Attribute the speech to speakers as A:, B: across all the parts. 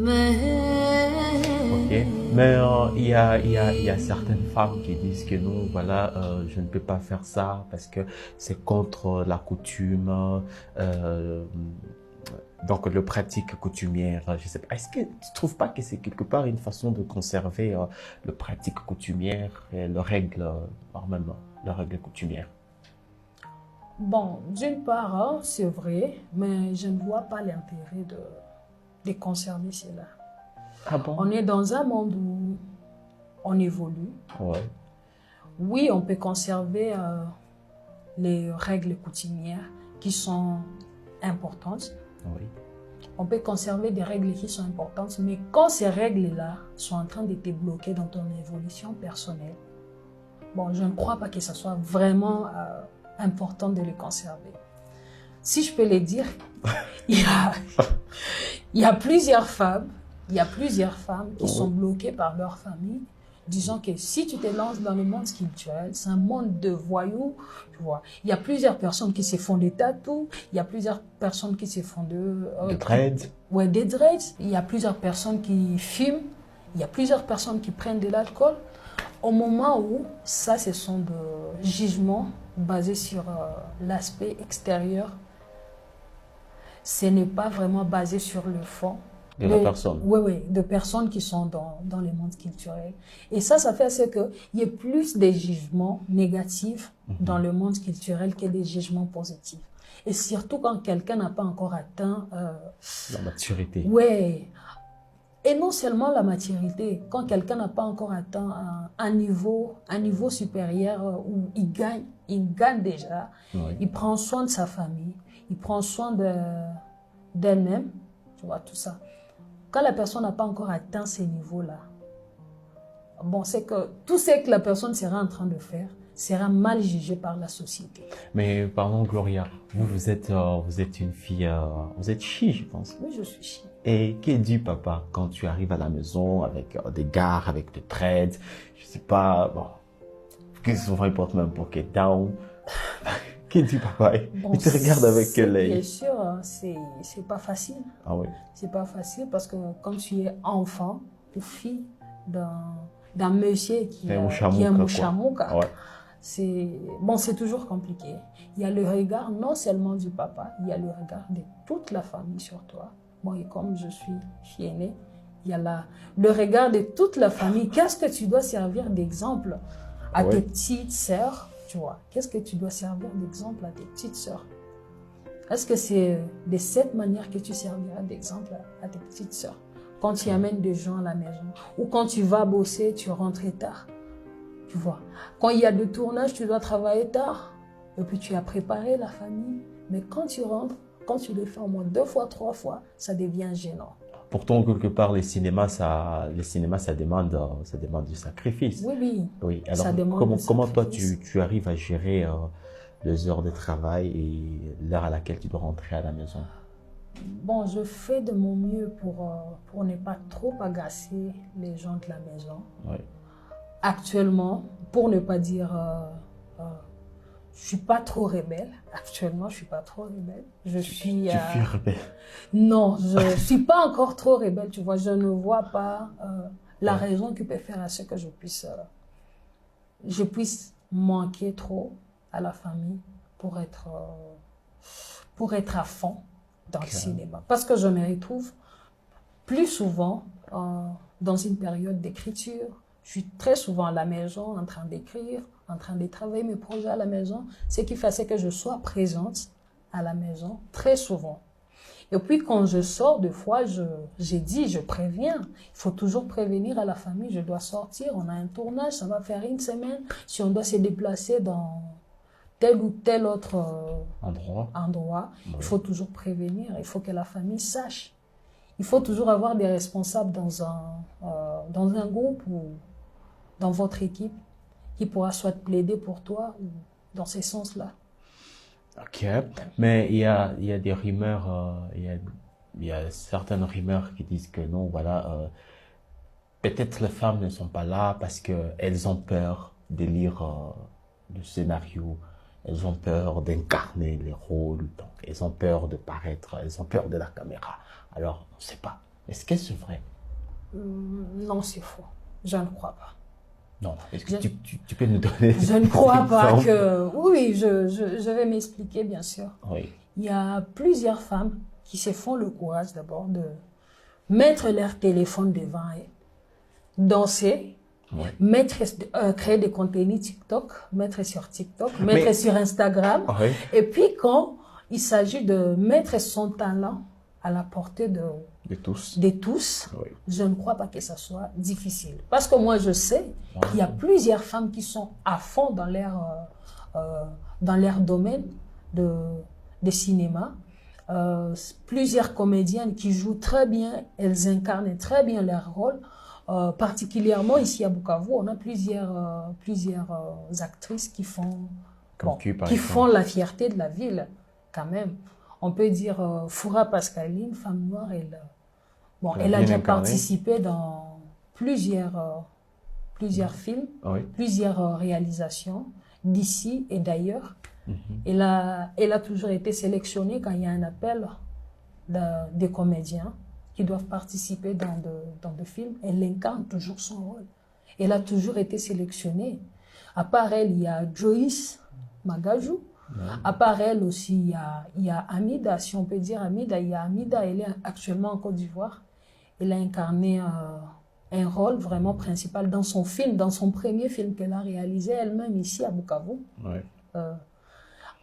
A: Ok, mais il y a certaines femmes qui disent que non, voilà, je ne peux pas faire ça parce que c'est contre la coutume, euh, donc le pratique coutumière. Je sais pas. Est-ce que tu trouves pas que c'est quelque part une façon de conserver le pratique coutumière et le règle normalement, le règle coutumière?
B: Bon, d'une part, hein, c'est vrai, mais je ne vois pas l'intérêt de conserver cela.
A: Ah bon?
B: On est dans un monde où on évolue.
A: Ouais.
B: Oui, on peut conserver les règles coutumières qui sont importantes.
A: Oui.
B: On peut conserver des règles qui sont importantes, mais quand ces règles-là sont en train de te bloquer dans ton évolution personnelle, bon, je ne crois pas que ce soit vraiment important de les conserver. Si je peux le dire, il y a, il y a plusieurs femmes qui sont bloquées par leur famille, disant que si tu te lances dans le monde spirituel, c'est un monde de voyous, tu vois. Il y a plusieurs personnes qui se font des tatous, il y a plusieurs personnes qui se font
A: De dreads.
B: ouais, des dreads, il y a plusieurs personnes qui fument, il y a plusieurs personnes qui prennent de l'alcool. Au moment où ça, ce sont des jugements basés sur l'aspect extérieur, ce n'est pas vraiment basé sur le fond.
A: De la personne.
B: Oui, oui, de personnes qui sont dans le monde culturel. Et ça fait à ce qu'il y ait plus de jugements négatifs dans le monde culturel que des jugements positifs. Et surtout quand quelqu'un n'a pas encore atteint...
A: La maturité.
B: Oui. Et non seulement la maturité, quand quelqu'un n'a pas encore atteint un niveau supérieur où il gagne déjà,
A: Oui.
B: il prend soin de sa famille, il prend soin d'elle-même, tu vois, tout ça. Quand la personne n'a pas encore atteint ces niveaux-là, bon, c'est que tout ce que la personne sera en train de faire sera mal jugé par la société.
A: Mais pardon, Gloria, vous êtes une fille, vous êtes chi, je pense.
B: Oui, je suis chi.
A: Et que dit papa quand tu arrives à la maison avec des gares, avec des dreads, je sais pas, bon, que souvent il porte même pocket down. Que dit papa?
B: Bon,
A: Il te regarde avec quel œil?
B: bien sûr, hein, c'est pas facile.
A: Ah oui.
B: C'est pas facile parce que quand tu es enfant ou fille d'un monsieur qui est un mouchamouka,
A: Ouais.
B: c'est toujours compliqué. Il y a le regard non seulement du papa, il y a le regard de toute la famille sur toi. Bon, et comme je suis aînée, il y a le regard de toute la famille. Qu'est-ce que tu dois servir d'exemple à tes petites sœurs, tu vois? Qu'est-ce que tu dois servir d'exemple à tes petites sœurs? Est-ce que c'est de cette manière que tu serviras d'exemple à tes petites sœurs? Quand tu amènes des gens à la maison, ou quand tu vas bosser, tu rentres tard, tu vois. Quand il y a de tournage, tu dois travailler tard, et puis tu as préparé la famille. Mais quand tu rentres, quand tu le fais au moins 2 fois, 3 fois, ça devient gênant.
A: Pourtant, quelque part, les cinémas, ça demande du sacrifice.
B: Oui, oui.
A: Oui. Alors,
B: Ça demande
A: comment toi,
B: sacrifice.
A: tu arrives à gérer les heures de travail et l'heure à laquelle tu dois rentrer à la maison?
B: Bon, je fais de mon mieux pour ne pas trop agacer les gens de la maison.
A: Oui.
B: Actuellement, pour ne pas dire... je suis pas trop rebelle. Actuellement, je suis pas trop rebelle.
A: Tu fuis rebelle.
B: Non, je suis pas encore trop rebelle, tu vois. Je ne vois pas la raison qui peut faire à ce que je puisse manquer trop à la famille pour être à fond dans le cinéma. Parce que je me retrouve plus souvent dans une période d'écriture. Je suis très souvent à la maison en train d'écrire, en train de travailler mes projets à la maison, ce qui fait c'est que je sois présente à la maison très souvent. Et puis quand je sors, des fois, je préviens. Il faut toujours prévenir à la famille, je dois sortir, on a un tournage, ça va faire 1 semaine. Si on doit se déplacer dans tel ou tel autre endroit, il faut toujours prévenir, il faut que la famille sache. Il faut toujours avoir des responsables dans un groupe ou dans votre équipe qui pourra soit plaider pour toi ou dans ces sens-là.
A: Ok, mais il y a des rumeurs, il y a certaines rumeurs qui disent que non, voilà, peut-être les femmes ne sont pas là parce qu'elles ont peur de lire le scénario, elles ont peur d'incarner les rôles, donc elles ont peur de paraître, elles ont peur de la caméra. Alors, on ne sait pas. Est-ce que c'est vrai?
B: Non, c'est faux. Je ne crois pas.
A: Non, est-ce que tu peux nous donner
B: Je ne crois pas
A: exemple?
B: que... Oui, je vais m'expliquer, bien sûr.
A: Oui.
B: Il y a plusieurs femmes qui se font le courage d'abord de mettre leur téléphone devant elles, danser,
A: Oui.
B: créer des contenus TikTok, mettre sur TikTok, mettre sur Instagram.
A: Oui.
B: Et puis quand il s'agit de mettre son talent à la portée de tous,
A: Oui.
B: je ne crois pas que ça soit difficile. Parce que moi, je sais qu'il y a plusieurs femmes qui sont à fond dans leur domaine de cinéma. Plusieurs comédiennes qui jouent très bien, elles incarnent très bien leur rôle. Particulièrement ici à Bukavu, on a plusieurs actrices qui font la fierté de la ville, quand même. On peut dire Foura Pascaline, femme noire, elle a déjà participé dans plusieurs films, oui. Plusieurs réalisations d'ici et d'ailleurs. Elle a toujours été sélectionnée quand il y a un appel des comédiens qui doivent participer dans des films. Elle incarne toujours son rôle. Elle a toujours été sélectionnée. À part elle, il y a Joyce Magajou. À part elle aussi, il y a Amida, si on peut dire Amida. Il y a Amida, elle est actuellement en Côte d'Ivoire. Elle a incarné un rôle vraiment principal dans son film, dans son premier film qu'elle a réalisé elle-même ici à Bukavu.
A: Oui.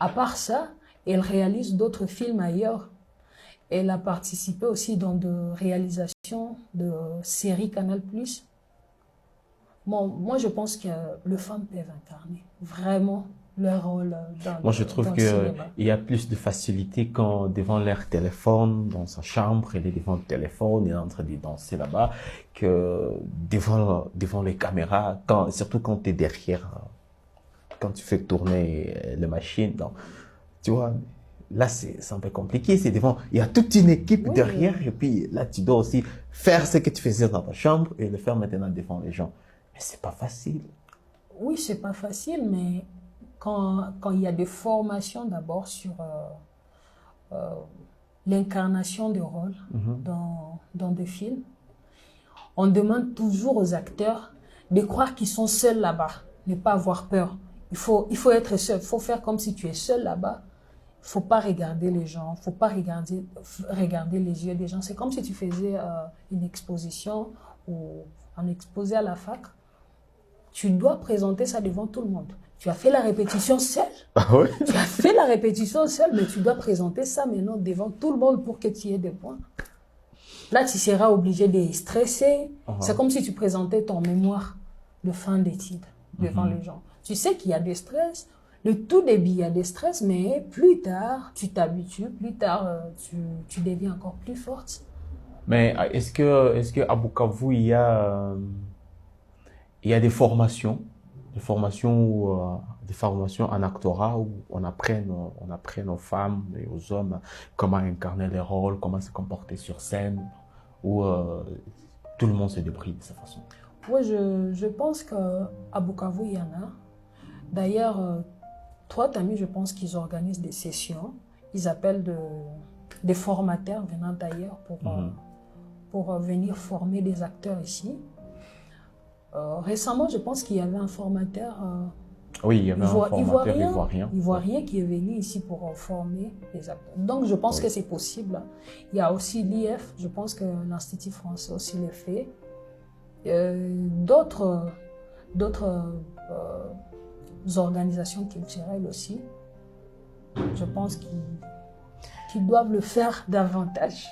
B: À part ça, elle réalise d'autres films ailleurs. Elle a participé aussi dans de réalisations de séries Canal+. Bon, moi, je pense que les femmes peuvent incarner vraiment leur rôle
A: Moi, je trouve qu'il y a plus de facilité quand devant leur téléphone, dans sa chambre, elle est devant le téléphone, elle est en train de danser là-bas, que devant les caméras, surtout quand tu es derrière, quand tu fais tourner les machines. Donc, tu vois, là, c'est un peu compliqué. C'est devant, il y a toute une équipe derrière, et puis là, tu dois aussi faire ce que tu faisais dans ta chambre et le faire maintenant devant les gens. Mais c'est pas facile.
B: Oui, c'est pas facile, mais quand il y a des formations d'abord sur l'incarnation de rôle dans des films, on demande toujours aux acteurs de croire qu'ils sont seuls là-bas, ne pas avoir peur. Il faut être seul, il faut faire comme si tu es seul là-bas. Il ne faut pas regarder les gens, il ne faut pas regarder les yeux des gens. C'est comme si tu faisais une exposition ou un exposé à la fac. Tu dois présenter ça devant tout le monde. Tu as fait la répétition seul.
A: Ah oui?
B: Tu as fait la répétition seul, mais tu dois présenter ça maintenant devant tout le monde pour que tu aies des points. Là, tu seras obligé de stresser. C'est comme si tu présentais ton mémoire de fin d'études devant les gens. Tu sais qu'il y a des stress. Le tout début, il y a des stress, mais plus tard, tu t'habitues. Plus tard, tu deviens encore plus forte.
A: Mais est-ce que à Bukavu, il y a des formations en actorat où on apprend aux femmes et aux hommes comment incarner les rôles, comment se comporter sur scène, où tout le monde se débrouille de sa façon.
B: Oui, je pense qu'à Bukavu, il y en a. D'ailleurs, Trois Tamis, je pense qu'ils organisent des sessions. Ils appellent des formateurs venant d'ailleurs pour venir former des acteurs ici. Récemment, je pense qu'il y avait un formateur ivoirien qui est venu ici pour former les acteurs. Donc, je pense que c'est possible. Il y a aussi l'IF, je pense que l'Institut français aussi le fait. D'autres organisations culturelles aussi, je pense qu'ils doivent le faire davantage.